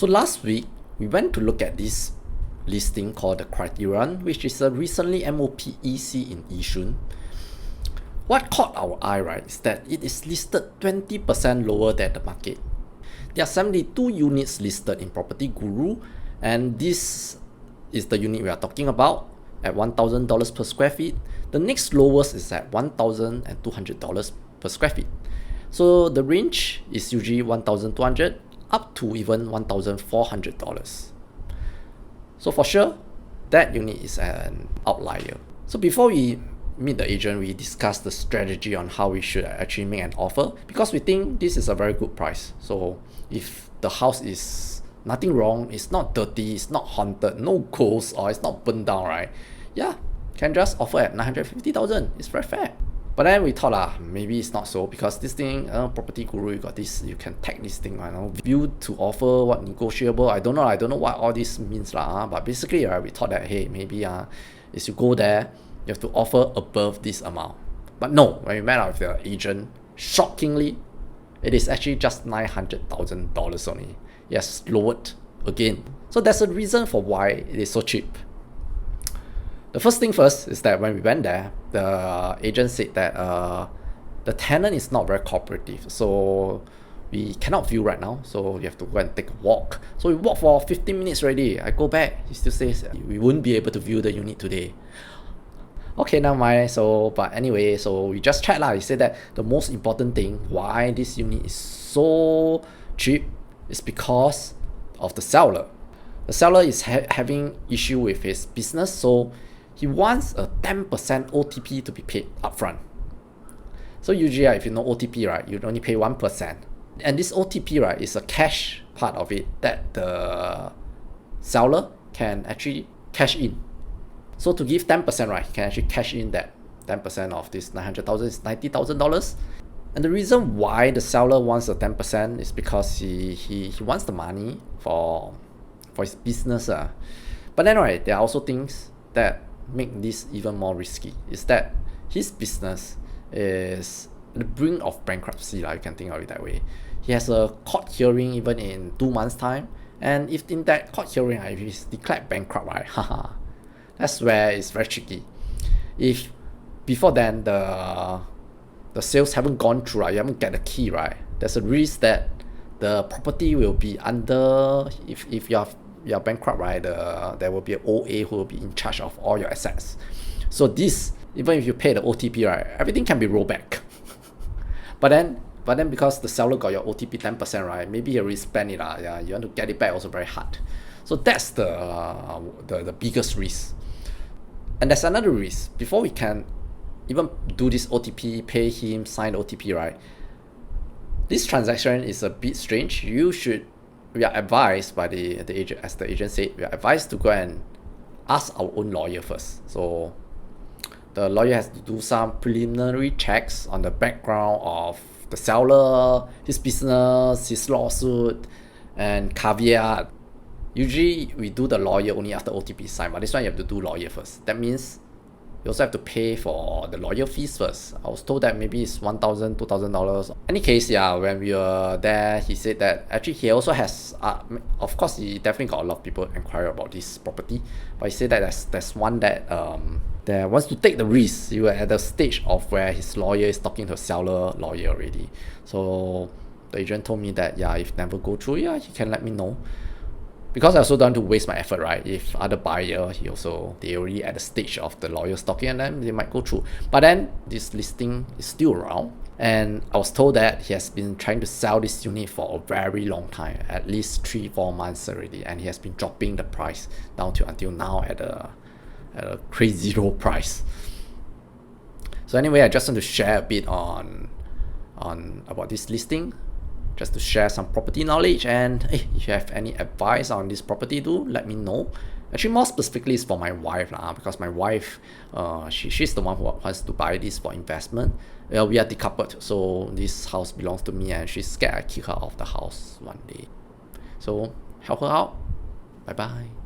So last week, we went to look at this listing called the Criterion, which is a recently MOP EC in Yishun. What caught our eye, right, is that it is listed 20% lower than the market. There are 72 units listed in Property Guru, and this is the unit we are talking about at $1,000 per square feet. The next lowest is at $1,200 per square feet. So the range is usually $1,200 up to even $1,400. So for sure, that unit is an outlier. So before we meet the agent, we discuss the strategy on how we should actually make an offer, because we think this is a very good price. So if the house is nothing wrong, it's not dirty, it's not haunted, no ghosts, or it's not burned down, right? Yeah, can just offer at $950,000. It's very fair. But then we thought maybe it's not so, because this thing, Property Guru, you got this, you can tag this thing, view to offer, what negotiable, I don't know what all this means but basically we thought that, hey, maybe is you go there, you have to offer above this amount. But no, when we met out with the agent, shockingly, it is actually just $900,000 only. Yes, lowered again. So there's a reason for why it is so cheap. The first thing first is that when we went there, the agent said that the tenant is not very cooperative, so we cannot view right now, so you have to go and take a walk. So we walked for 15 minutes already. I go back, he still says we wouldn't be able to view the unit today. Okay, never mind. But anyway, so we just checked He said that the most important thing why this unit is so cheap is because of the seller. The seller is having issue with his business, so he wants a 10% OTP to be paid upfront. So usually, if you know OTP, right, you only pay 1%. And this OTP, right, is a cash part of it that the seller can actually cash in. So to give 10%, right, he can actually cash in that 10% of this $900,000 is $90,000. And the reason why the seller wants the 10% is because he wants the money for his business. But then, right, there are also things that make this even more risky. Is that his business is at the brink of bankruptcy, you can think of it that way. He has a court hearing even in 2 months' time, and if in that court hearing, if he's declared bankrupt, right, that's where it's very tricky. If before then the sales haven't gone through, right, you haven't get the key, right, there's a risk that the property will be under, if you're bankrupt, right, there will be an OA who will be in charge of all your assets. So this, even if you pay the OTP, right, everything can be rolled back. but then because the seller got your OTP 10%, right, maybe you already spend it, you want to get it back also very hard. So that's the biggest risk. And there's another risk. Before we can even do this OTP, pay him, sign the OTP, right, this transaction is a bit strange. We are advised by the agent, as the agent said, we are advised to go and ask our own lawyer first. So the lawyer has to do some preliminary checks on the background of the seller, his business, his lawsuit, and caveat. Usually we do the lawyer only after OTP sign, but this one you have to do lawyer first. That means you also have to pay for the lawyer fees first. I was told that maybe it's $1,000, $2,000. Any case, when we were there, he said that actually he also has, of course, he definitely got a lot of people inquire about this property, but he said that there's one that wants to take the risk. You were at the stage of where his lawyer is talking to a seller lawyer already. So the agent told me that if never go through, he can let me know. Because I also don't want to waste my effort, right? If other buyer, they already at the stage of the lawyers talking, and then they might go through. But then this listing is still around, and I was told that he has been trying to sell this unit for a very long time, at least 3-4 months already, and he has been dropping the price down to until now at a crazy low price. So anyway, I just want to share a bit on about this listing, just to share some property knowledge. And if you have any advice on this property, do let me know. Actually, more specifically, it's for my wife, because my wife, she's the one who wants to buy this for investment. We are decoupled, so this house belongs to me, and she's scared I kick her off the house one day. So help her out. Bye bye.